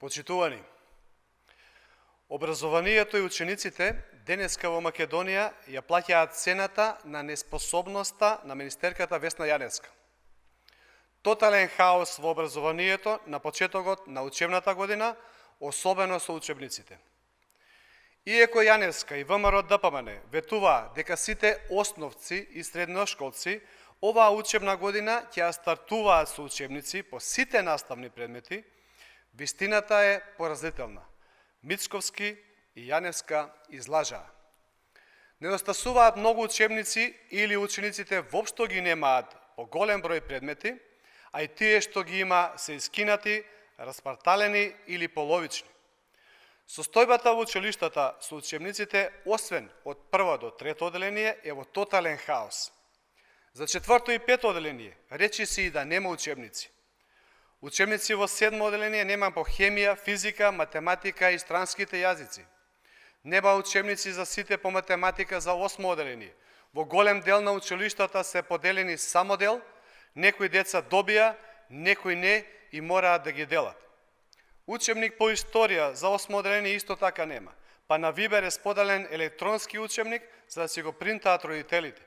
Почитувани, образованието и учениците денеска во Македонија ја плаќаат цената на неспособноста на министерката Весна Јаневска. Тотален хаос во образованието на почетокот на учебната година, особено со учебниците. Иако Јаневска и ВМРО ДПМН ветуваа дека сите основци и средношколци оваа учебна година ќе стартуваат со учебници по сите наставни предмети, вистината е поразителна. Мицковски и Јаневска излажаа. Недостасуваат многу учебници или учениците воопшто ги немаат по голем број предмети, а и тие што ги има се искинати, распарталени или половични. Состојбата во училиштата со учебниците, освен од прво до трето оделение, е во тотален хаос. За четврто и пето оделение речи се и да нема учебници. Учебници во седмо оделение нема по хемија, физика, математика и странските јазици. Нема учебници за сите по математика за осмо оделение. Во голем дел на училиштата се поделени само дел, некои деца добија, некои не и мораат да ги делат. Учебник по историја за осмо оделение исто така нема, па на Вибер е споделен електронски учебник за да си го принтаат родителите.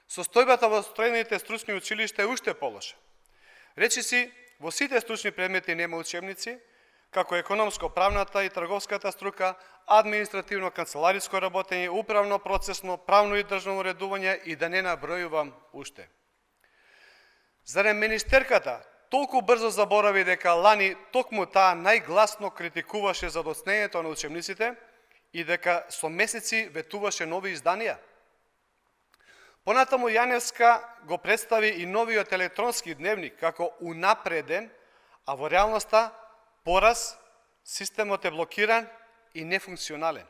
Состојбата во средните стручни училишта е уште полоша. Речи си, во сите стручни предмети нема учебници, како економско-правната и трговската струка, административно-канцелариско работење, управно-процесно, правно и државно уредување и да не набројувам уште. Зарем министерката толку брзо заборави дека лани токму таа најгласно критикуваше задоцнењето на учебниците и дека со месеци ветуваше нови изданија? Понатаму Јаневска го представи и новиот електронски дневник како унапреден, а во реалноста пораз, системот е блокиран и нефункционален.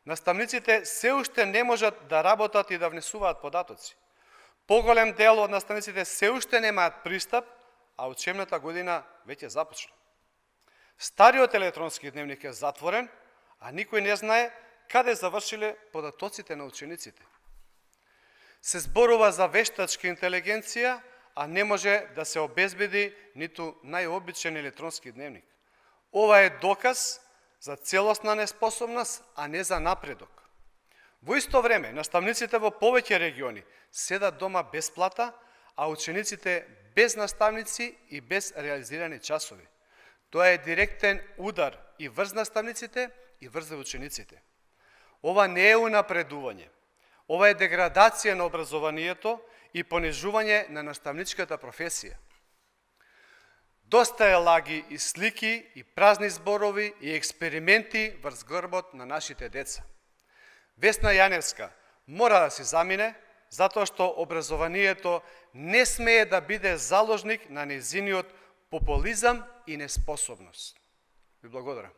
Наставниците се уште не можат да работат и да внесуваат податоци. Поголем дел од наставниците се уште немаат пристап, а учебната година веќе започна. Стариот електронски дневник е затворен, а никој не знае каде завршиле податоците на учениците. Се зборува за вештачка интелигенција, а не може да се обезбеди ниту најобичен електронски дневник. Ова е доказ за целосна неспособност, а не за напредок. Во исто време, наставниците во повеќе региони седат дома без плата, а учениците без наставници и без реализирани часови. Тоа е директен удар и врз наставниците и врз учениците. Ова не е унапредување. Ова е деградација на образованието и понижување на наставничката професија. Доста е лаги и слики и празни зборови и експерименти врз грбот на нашите деца. Весна Јаневска мора да се замине, затоа што образованието не смее да биде заложник на нејзиниот популизам и неспособност. Ви благодарам.